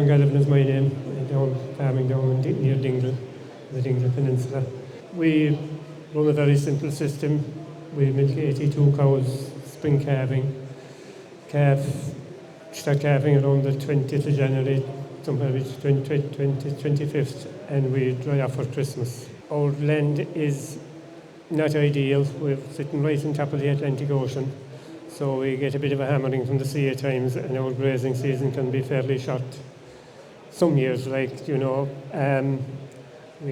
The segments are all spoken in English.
Galvin is my name. I'm down farming down near Dingle, the Dingle Peninsula. We run a very simple system. We milk 82 cows, spring calving. Start calving around the 20th of January, somewhere between 25th, and we dry off for Christmas. Our land is not ideal. We're sitting right on top of the Atlantic Ocean, so we get a bit of a hammering from the sea at times, and our grazing season can be fairly short. Some years, we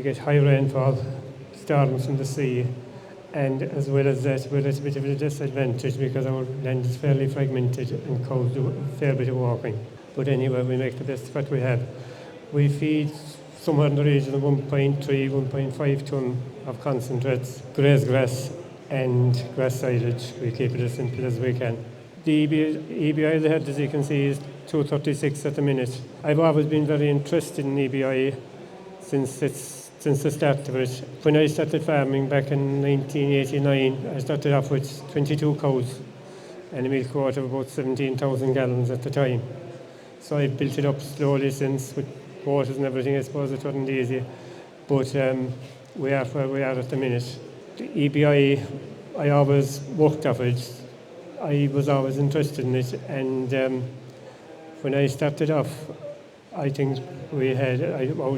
get high rainfall, storms from the sea, and as well as that, we're at a bit of a disadvantage because our land is fairly fragmented and cows do a fair bit of walking. But anyway, we make the best of what we have. We feed somewhere in the region of 1.3, 1.5 tonne of concentrates, graze grass and grass silage. We keep it as simple as we can. The EBI of the herd, as you can see, is 236 at the minute. I've always been very interested in EBI since the start of it. When I started farming back in 1989, I started off with 22 cows and a milk quota of about 17,000 gallons at the time. So I built it up slowly since, with quotas and everything. I suppose it wasn't easy, but we are where we are at the minute. The EBI, I always worked off it. I was always interested in it, and when I started off, I think our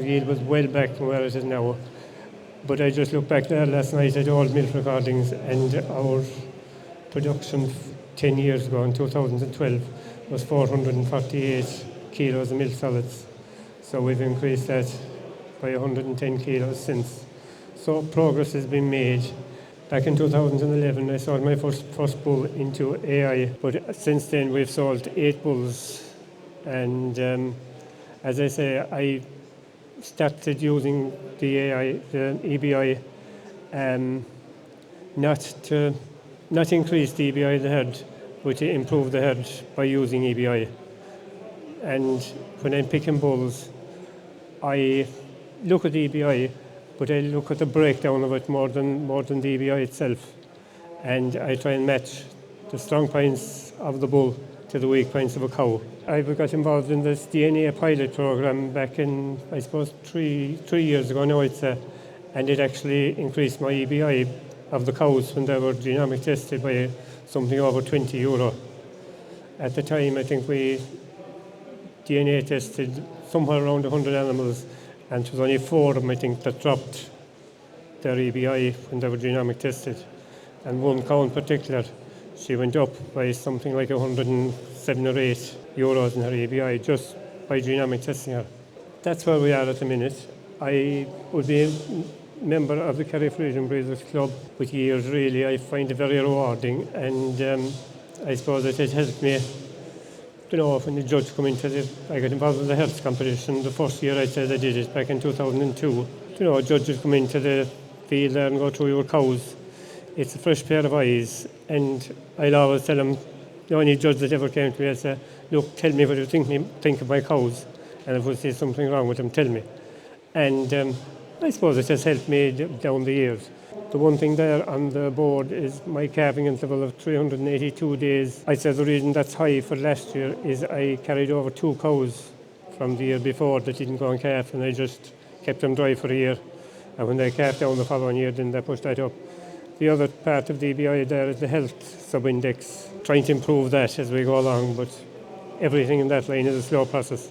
yield was well back from where it is now. But I just looked back there last night at old milk recordings, and our production 10 years ago in 2012 was 448 kilos of milk solids. So we've increased that by 110 kilos since. So progress has been made. Back in 2011, I sold my first bull into AI, but since then we've sold 8 bulls. And as I say, I started using the EBI, not increase the EBI of the herd, but to improve the herd by using EBI. And when I'm picking bulls, I look at the EBI, but I look at the breakdown of it more than the EBI itself. And I try and match the strong points of the bull to the weak points of a cow. I got involved in this DNA pilot program back in, I suppose, three years ago now, and it actually increased my EBI of the cows when they were genomic tested by something over €20. At the time, I think we DNA tested somewhere around 100 animals, and it was only 4 of them, I think, that dropped their EBI when they were genomic tested. And one cow in particular, she went up by something like 107 or 8 euros in her EBI just by genomic testing her. That's where we are at the minute. I would be a member of the Friesian Breeders Club with years, really. I find it very rewarding, and I suppose it has helped me. When the judge come into I got involved in the health competition the first year I said I did it back in 2002. Judges come into the field there and go through your cows. It's a fresh pair of eyes, and I'll always tell them, any judge that ever came to me, I'd say, look, tell me what you think of my cows, and if I see something wrong with them, tell me. And I suppose it has helped me down the years. The one thing there on the board is my calving interval of 382 days. I said the reason that's high for last year is I carried over 2 cows from the year before that didn't go on calf, and I just kept them dry for a year. And when they calved down the following year, then they pushed that up. The other part of the EBI there is the health sub-index, trying to improve that as we go along, but everything in that line is a slow process.